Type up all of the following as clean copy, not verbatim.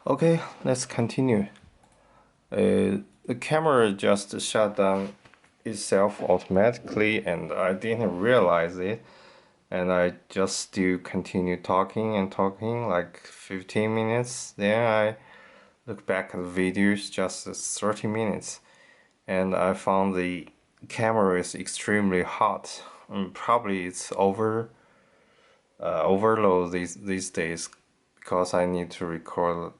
Okay, let's continue. The camera just shut down itself automatically and I didn't realize it. And I just still continue talking and talking like 15 minutes. Then I look back at the videos just 30 minutes. And I found the camera is extremely hot. Probably it's overload these days because I need to record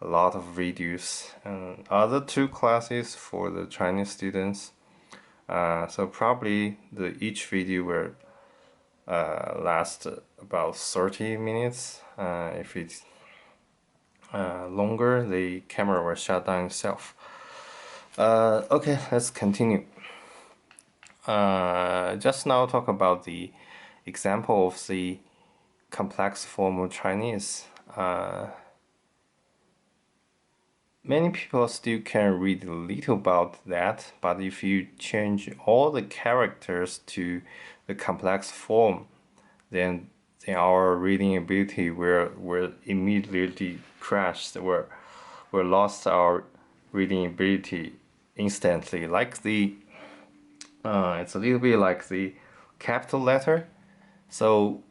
a lot of videos and other two classes for the Chinese students. So probably each video will last about 30 minutes. If it's longer, the camera will shut down itself. Okay, let's continue. Just now talk about the example of the complex form of Chinese. Many people still can read a little about that, but if you change all the characters to the complex form, then our reading ability will immediately crash. We'll lost our reading ability instantly. Like it's a little bit like the capital letter. So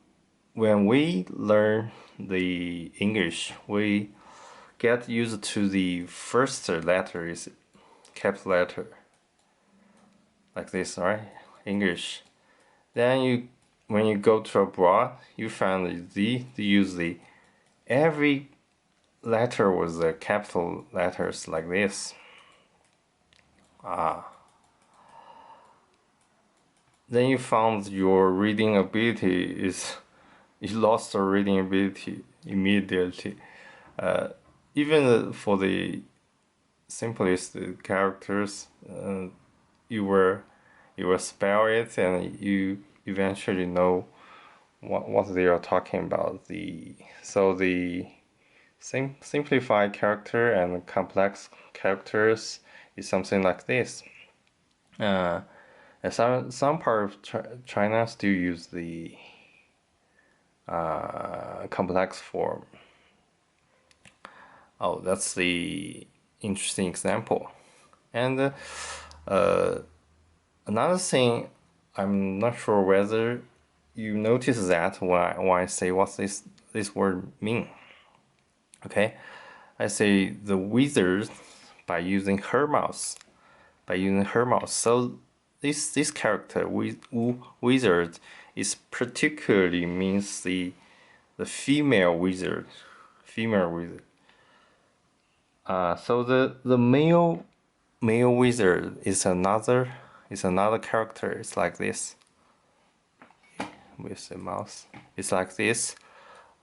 when we learn the English, we get used to the first letter is capital letter, like this, right? English. Then when you go to abroad, you find they use the every letter was the capital letters like this. Then you found your reading ability is you lost your reading ability immediately. Even for the simplest characters, you will spell it and you eventually know what they are talking about. The simplified character and complex characters is something like this. And some part of China still use the complex form. Oh, that's the interesting example. And another thing, I'm not sure whether you notice that when I say what this word mean. Okay, I say the wizard by using her mouse. So this character wizard is particularly means the female wizard. So the male wizard is another character. It's like this with the mouse. It's like this.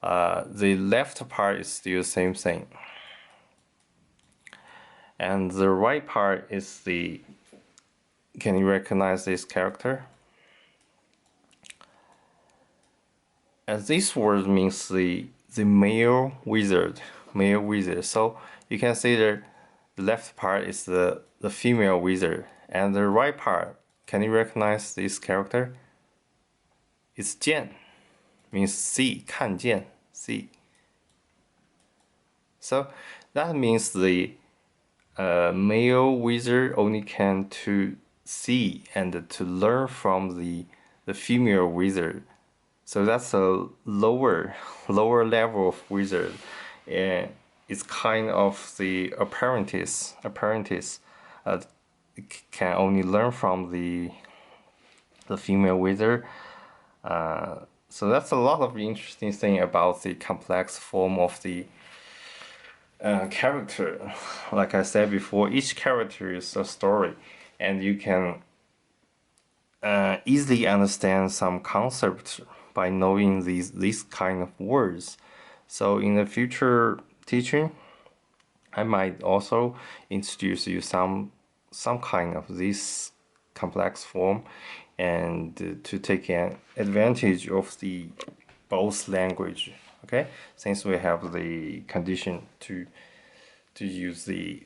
The left part is still the same thing, and the right part is the. Can you recognize this character? And this word means the male wizard. So you can see the left part is the female wizard, and the right part. Can you recognize this character? It's 见, means see, 看见, see. So that means the male wizard only can to see and to learn from the female wizard. So that's a lower level of wizard, and it's kind of the apprentice. Can only learn from the female wizard. So that's a lot of interesting thing about the complex form of the character. Like I said before, each character is a story, and you can easily understand some concepts by knowing these kind of words. So in the future teaching, I might also introduce you some kind of this complex form, and to take an advantage of the both language. Okay, since we have the condition to use a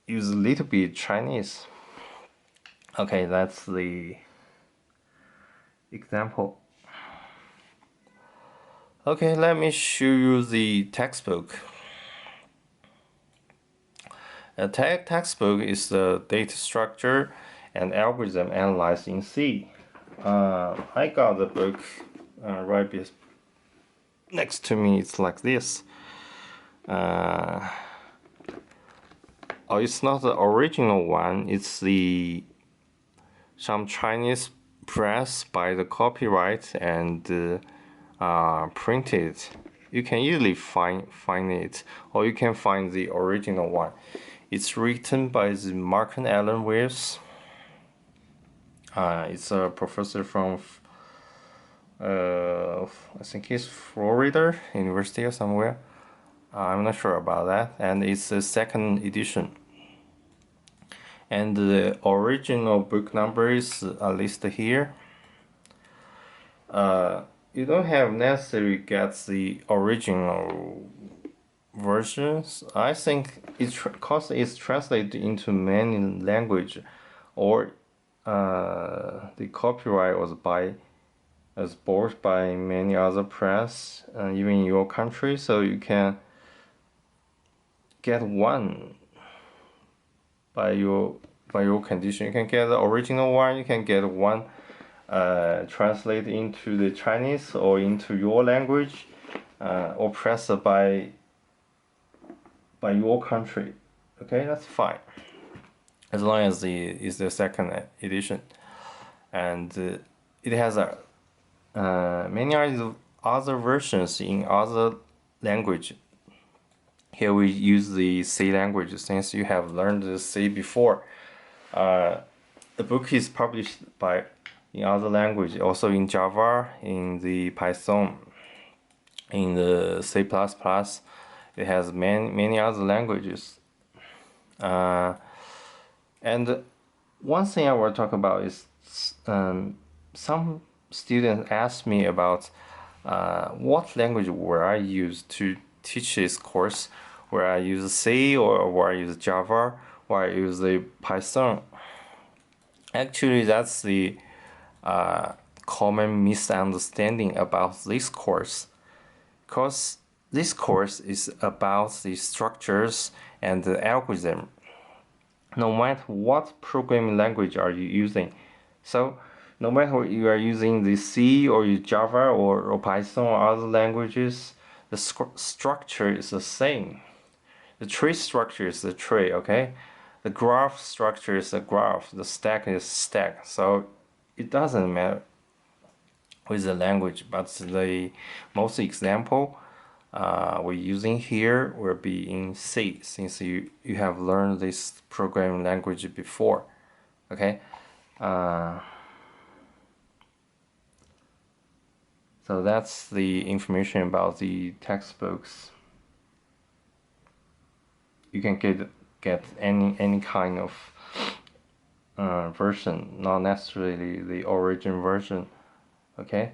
little bit Chinese. Okay, that's the example. Okay, let me show you the textbook. A textbook is the data structure and algorithm analyzed in C. I got the book right next to me. It's like this. Oh, it's not the original one. It's some Chinese press by the copyright and printed. You can easily find it, or you can find the original one. It's written by the Mark and Alan Weirs. It's a professor from I think it's Florida University or somewhere. I'm not sure about that. And it's the second edition. And the original book number is listed here. You don't have necessarily get the original versions. I think because it's translated into many language, or the copyright was bought by many other press, even in your country, so you can get one by your condition. You can get the original one. You can get one translate into the Chinese or into your language, or pressed by your country. Okay, that's fine, as long as is the second edition, and it has many other versions in other language. Here we use the C language since you have learned the C before. The book is published in other language, also in Java, in the Python, in the C++. It has many other languages. And one thing I will talk about is some students ask me about what language will I use to teach this course, where I use C or where I use Java, where I use the Python. Actually, that's the common misunderstanding about this course, because this course is about the structures and the algorithm, no matter what programming language are you using. So no matter you are using the C or Java or Python or other languages, the structure is the same. The tree structure is the tree, okay? The graph structure is the graph. The stack is stack. So it doesn't matter with the language, but the most example we're using here will be in C, since you have learned this programming language before, okay? So that's the information about the textbooks. You can get any kind of version, not necessarily the origin version, okay?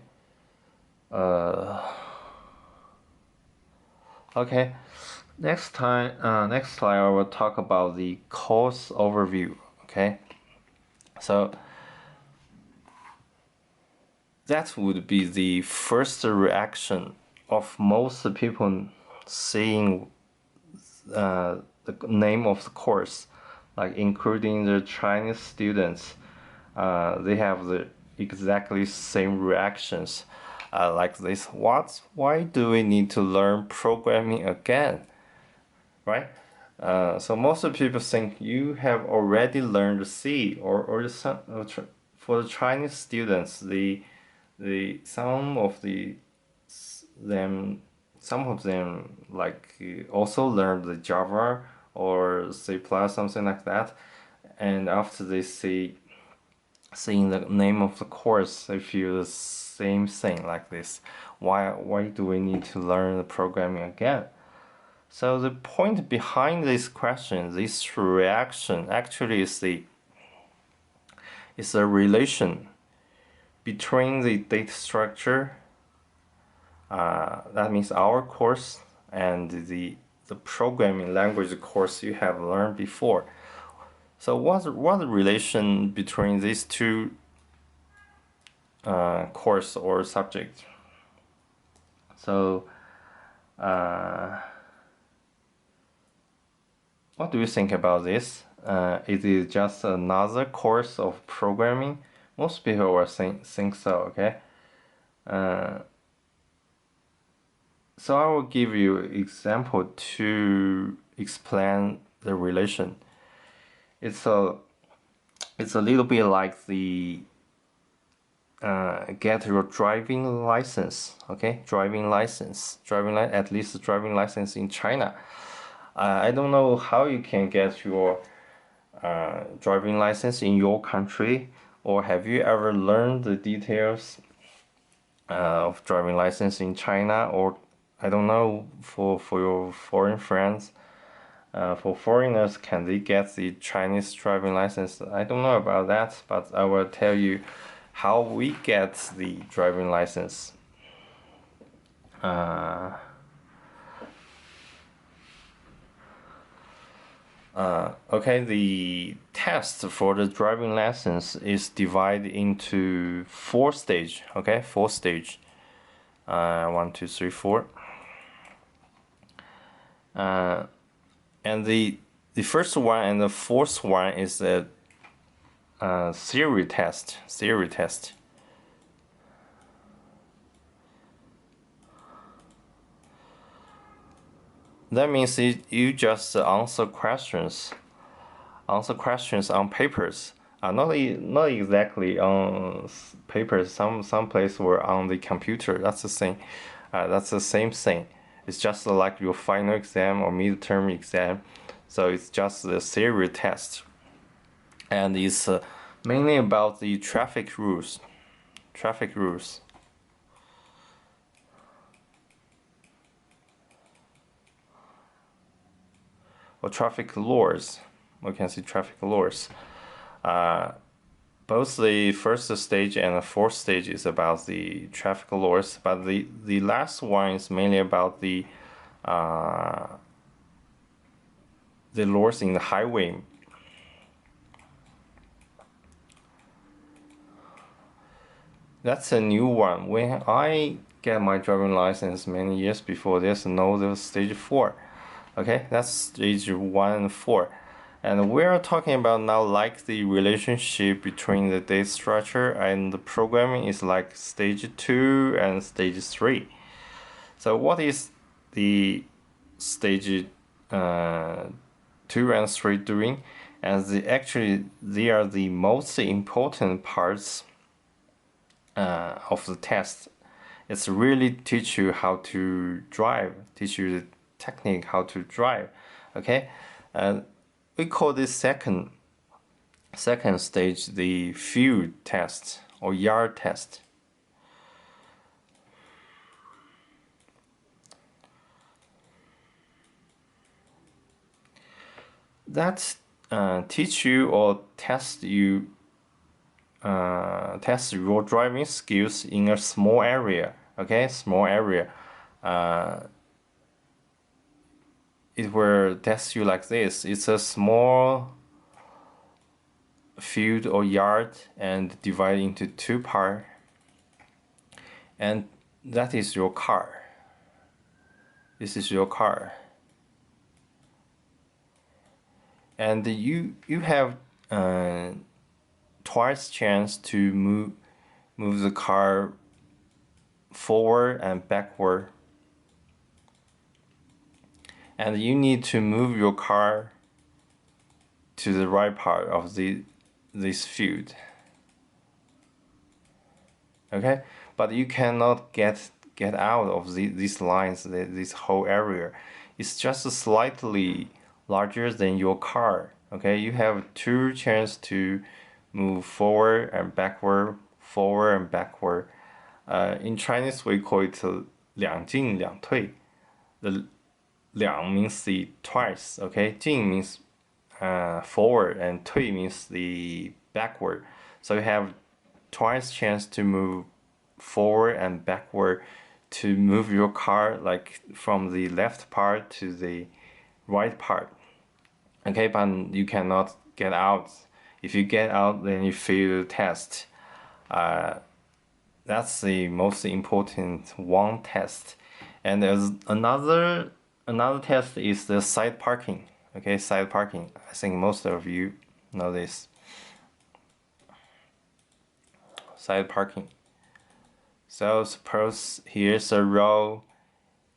Okay, next slide I will talk about the course overview, okay? So that would be the first reaction of most people seeing the name of the course, like including the Chinese students. They have the exactly same reactions, like this. Why do we need to learn programming again, right? So most of the people think you have already learned C, or for the Chinese students, some of them like also learned the Java or C++, something like that, and after they seeing the name of the course, they feel the same thing like this. Why do we need to learn the programming again? So the point behind this question, this reaction, actually is a relation between the data structure, that means our course, and the programming language course you have learned before. So what's the relation between these two course or subject? So What do you think about this? Is it just another course of programming? Most people will think so, okay? So I will give you example to explain the relation. It's a little bit like the get your driving license, okay? Driving license, at least driving license in China. I don't know how you can get your driving license in your country, or have you ever learned the details of driving license in China, or I don't know for your foreign friends. For foreigners, can they get the Chinese driving license? I don't know about that, but I will tell you how we get the driving license. Okay, the test for the driving license is divided into 4 stage. Okay, 4 stage. 1, 2, 3, 4. And the first one and the fourth one is a theory test. Theory test. That means you just answer questions on papers. Not exactly on papers. Some place were on the computer. That's the thing. That's the same thing. It's just like your final exam or midterm exam. So it's just the theory test, and it's mainly about the traffic rules. Traffic rules. Or traffic laws. We can see traffic laws. Both the first stage and the fourth stage is about the traffic laws, but the last one is mainly about the laws in the highway. That's a new one. When I get my driving license many years before, there's no stage 4. Okay, that's stage 1 and 4. And we're talking about now like the relationship between the data structure and the programming is like stage 2 and stage 3. So what is the stage 2 and 3 doing? And actually they are the most important parts of the test. It's really teach you how to drive, teach you the technique how to drive. Okay, we call this second stage the field test or yard test. That teach you or test you test your driving skills in a small area. Okay, small area. It will test you like this. It's a small field or yard and divided into 2 parts, and that is your car. This is your car, and you have twice chance to move the car forward and backward, and you need to move your car to the right part of this field. Okay, but you cannot get out of these lines, this whole area. It's just slightly larger than your car. Okay, you have 2 chance to move forward and backward, forward and backward. In Chinese we call it 两进两退. The 两 means the twice. Okay, 进 means forward and 退 means the backward. So you have twice chance to move forward and backward to move your car like from the left part to the right part. Okay, but you cannot get out. If you get out, then you fail the test. That's the most important one test. And there's another test is the side parking. Okay, side parking. I think most of you know this. Side parking. So suppose here's a row,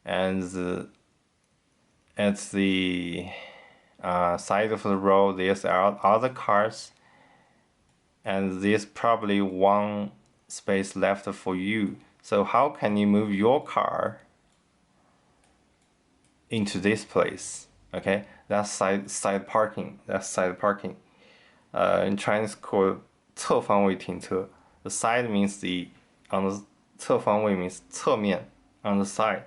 and at the side of the road there's other cars, and there's probably one space left for you. So how can you move your car into this place? Okay, that's side parking. That's side parking. In Chinese called 侧方位停车. The side means the on the 侧方位 means 侧面 on the side,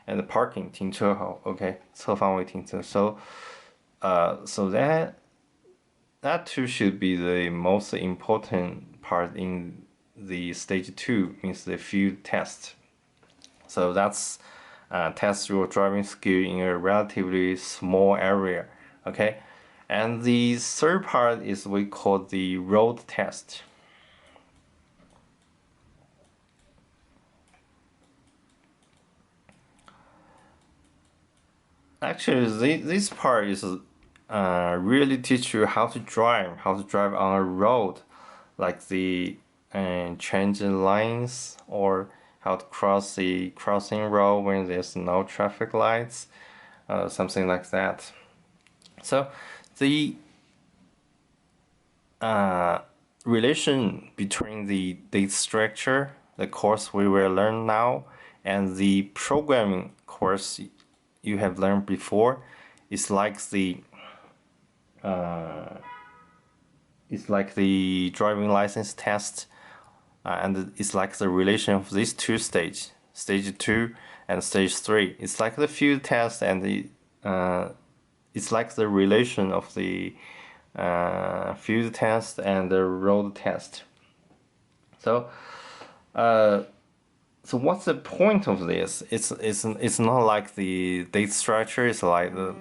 and the parking 停车号. Okay, 侧方位停车. So that too should be the most important part in the stage 2, means the field test. So that's test your driving skill in a relatively small area. Okay, and the third part is we call the road test. Actually, this part is really teach you how to drive on a road, like the changing lanes, or how to cross the crossing road when there's no traffic lights, something like that. So the relation between the data structure, the course we will learn now, and the programming course you have learned before is like the driving license test, and it's like the relation of these two stages, stage 2 and stage 3. It's like the field test, and it's like the relation of the field test and the road test. So what's the point of this? It's not like the data structure. It's like the